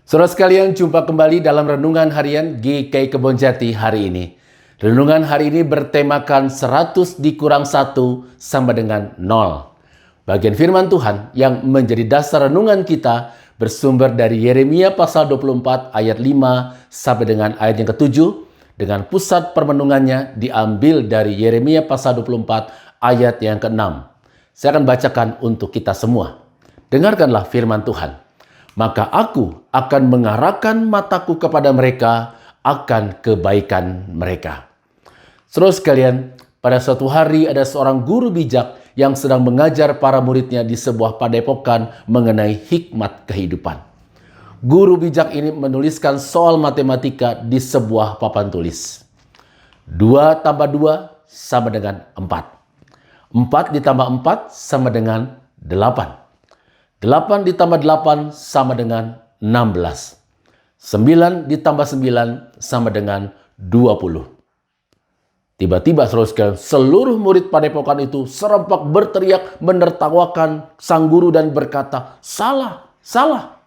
Saudara sekalian, jumpa kembali dalam Renungan Harian GKI Kebonjati hari ini. Renungan hari ini bertemakan 100 dikurang 1 sama dengan 0. Bagian firman Tuhan yang menjadi dasar renungan kita bersumber dari Yeremia pasal 24 ayat 5 sampai dengan ayat yang ke-7, dengan pusat permenungannya diambil dari Yeremia pasal 24 ayat yang ke-6. Saya akan bacakan untuk kita semua. Dengarkanlah firman Tuhan. Maka aku akan mengarahkan mataku kepada mereka akan kebaikan mereka. Saudara sekalian, pada suatu hari ada seorang guru bijak yang sedang mengajar para muridnya di sebuah padepokan mengenai hikmat kehidupan. Guru bijak ini menuliskan soal matematika di sebuah papan tulis. 2 tambah 2 sama dengan 4. 4 ditambah 4 sama dengan 8. 8 ditambah 8 sama dengan 16. 9 ditambah 9 sama dengan 20. Tiba-tiba saudara sekalian, seluruh murid padepokan itu serempak berteriak menertawakan sang guru dan berkata, "Salah, salah."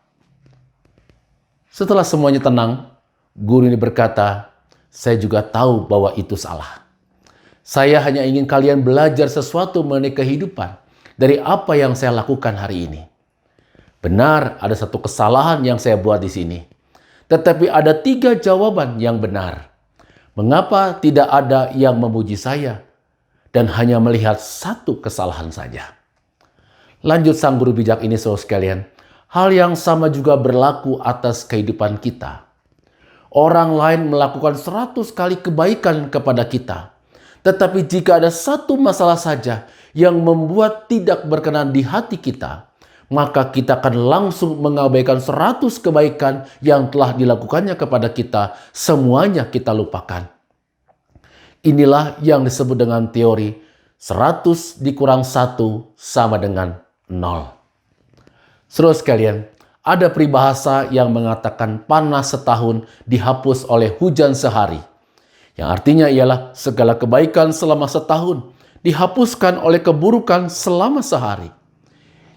Setelah semuanya tenang, guru ini berkata, "Saya juga tahu bahwa itu salah. Saya hanya ingin kalian belajar sesuatu mengenai kehidupan dari apa yang saya lakukan hari ini. Benar, ada satu kesalahan yang saya buat di sini. Tetapi ada 3 jawaban yang benar. Mengapa tidak ada yang memuji saya dan hanya melihat satu kesalahan saja?" Lanjut sang guru bijak ini saudara sekalian, hal yang sama juga berlaku atas kehidupan kita. Orang lain melakukan 100 kali kebaikan kepada kita. Tetapi jika ada satu masalah saja yang membuat tidak berkenan di hati kita, maka kita akan langsung mengabaikan 100 kebaikan yang telah dilakukannya kepada kita. Semuanya kita lupakan. Inilah yang disebut dengan teori 100 dikurang 1 sama dengan 0. Saudara sekalian, ada peribahasa yang mengatakan panas setahun dihapus oleh hujan sehari. Yang artinya ialah segala kebaikan selama setahun dihapuskan oleh keburukan selama sehari.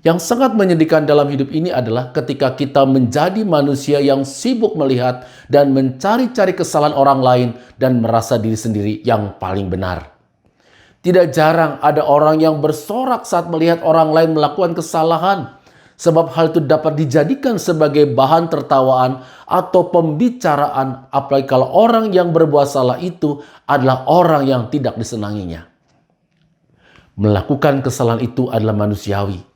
Yang sangat menyedihkan dalam hidup ini adalah ketika kita menjadi manusia yang sibuk melihat dan mencari-cari kesalahan orang lain dan merasa diri sendiri yang paling benar. Tidak jarang ada orang yang bersorak saat melihat orang lain melakukan kesalahan, sebab hal itu dapat dijadikan sebagai bahan tertawaan atau pembicaraan, apalagi kalau orang yang berbuat salah itu adalah orang yang tidak disenanginya. Melakukan kesalahan itu adalah manusiawi.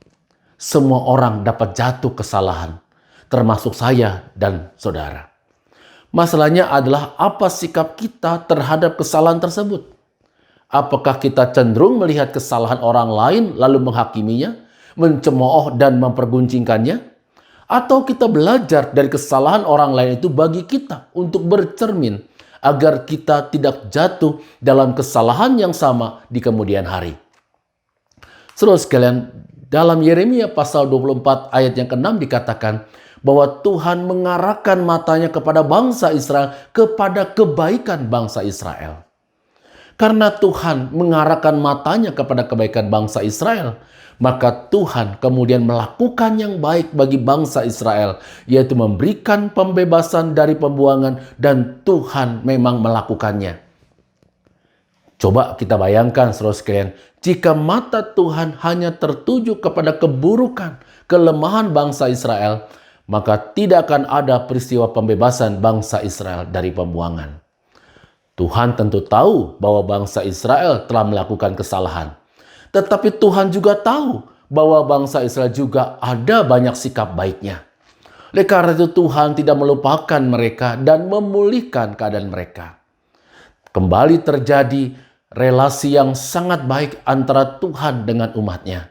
Semua orang dapat jatuh kesalahan, termasuk saya dan saudara. Masalahnya adalah apa sikap kita terhadap kesalahan tersebut. Apakah kita cenderung melihat kesalahan orang lain lalu menghakiminya, mencemooh dan memperguncingkannya? Atau kita belajar dari kesalahan orang lain itu bagi kita untuk bercermin agar kita tidak jatuh dalam kesalahan yang sama di kemudian hari. Saudara sekalian, dalam Yeremia pasal 24 ayat yang ke-6 dikatakan bahwa Tuhan mengarahkan matanya kepada bangsa Israel, kepada kebaikan bangsa Israel. Karena Tuhan mengarahkan matanya kepada kebaikan bangsa Israel, maka Tuhan kemudian melakukan yang baik bagi bangsa Israel, yaitu memberikan pembebasan dari pembuangan, dan Tuhan memang melakukannya. Coba kita bayangkan saudara sekalian, jika mata Tuhan hanya tertuju kepada keburukan, kelemahan bangsa Israel, maka tidak akan ada peristiwa pembebasan bangsa Israel dari pembuangan. Tuhan tentu tahu bahwa bangsa Israel telah melakukan kesalahan. Tetapi Tuhan juga tahu bahwa bangsa Israel juga ada banyak sikap baiknya. Oleh karena itu Tuhan tidak melupakan mereka dan memulihkan keadaan mereka. Kembali terjadi relasi yang sangat baik antara Tuhan dengan umatnya.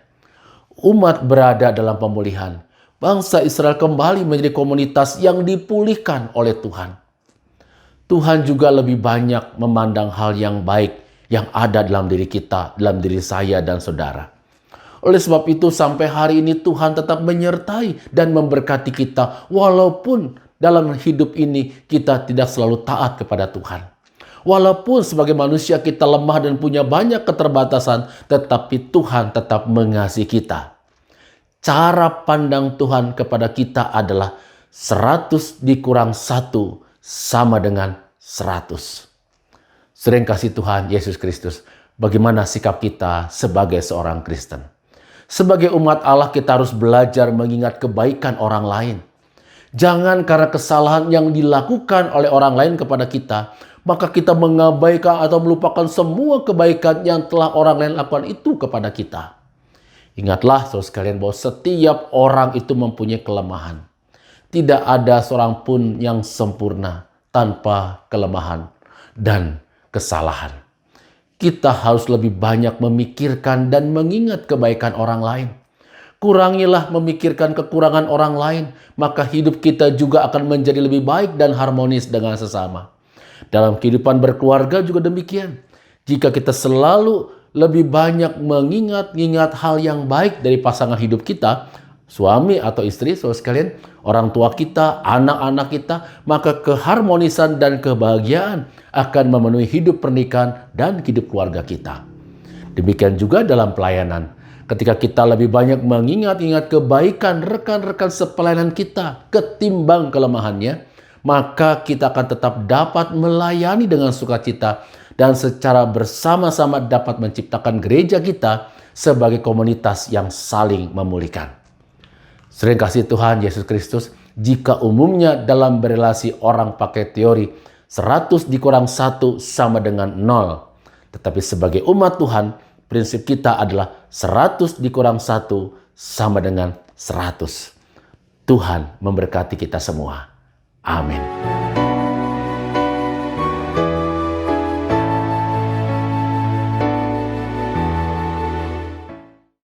Umat berada dalam pemulihan. Bangsa Israel kembali menjadi komunitas yang dipulihkan oleh Tuhan. Tuhan juga lebih banyak memandang hal yang baik yang ada dalam diri kita, dalam diri saya dan saudara. Oleh sebab itu sampai hari ini Tuhan tetap menyertai dan memberkati kita, walaupun dalam hidup ini kita tidak selalu taat kepada Tuhan. Walaupun sebagai manusia kita lemah dan punya banyak keterbatasan, tetapi Tuhan tetap mengasihi kita. Cara pandang Tuhan kepada kita adalah 100 dikurang 1 sama dengan 100. Sering kasih Tuhan Yesus Kristus, bagaimana sikap kita sebagai seorang Kristen? Sebagai umat Allah kita harus belajar mengingat kebaikan orang lain. Jangan karena kesalahan yang dilakukan oleh orang lain kepada kita, maka kita mengabaikan atau melupakan semua kebaikan yang telah orang lain lakukan itu kepada kita. Ingatlah saudara sekalian bahwa setiap orang itu mempunyai kelemahan. Tidak ada seorang pun yang sempurna tanpa kelemahan dan kesalahan. Kita harus lebih banyak memikirkan dan mengingat kebaikan orang lain. Kurangilah memikirkan kekurangan orang lain, maka hidup kita juga akan menjadi lebih baik dan harmonis dengan sesama. Dalam kehidupan berkeluarga juga demikian. Jika kita selalu lebih banyak mengingat hal yang baik dari pasangan hidup kita, suami atau istri, saudara sekalian, orang tua kita, anak-anak kita, maka keharmonisan dan kebahagiaan akan memenuhi hidup pernikahan dan hidup keluarga kita. Demikian juga dalam pelayanan. Ketika kita lebih banyak mengingat-ingat kebaikan rekan-rekan sepelayanan kita ketimbang kelemahannya, maka kita akan tetap dapat melayani dengan sukacita dan secara bersama-sama dapat menciptakan gereja kita sebagai komunitas yang saling memulihkan. Sering kasih Tuhan Yesus Kristus, jika umumnya dalam berelasi orang pakai teori 100 dikurang 1 sama dengan 0. Tetapi sebagai umat Tuhan, prinsip kita adalah 100 dikurang 1 sama dengan 100. Tuhan memberkati kita semua. Amin.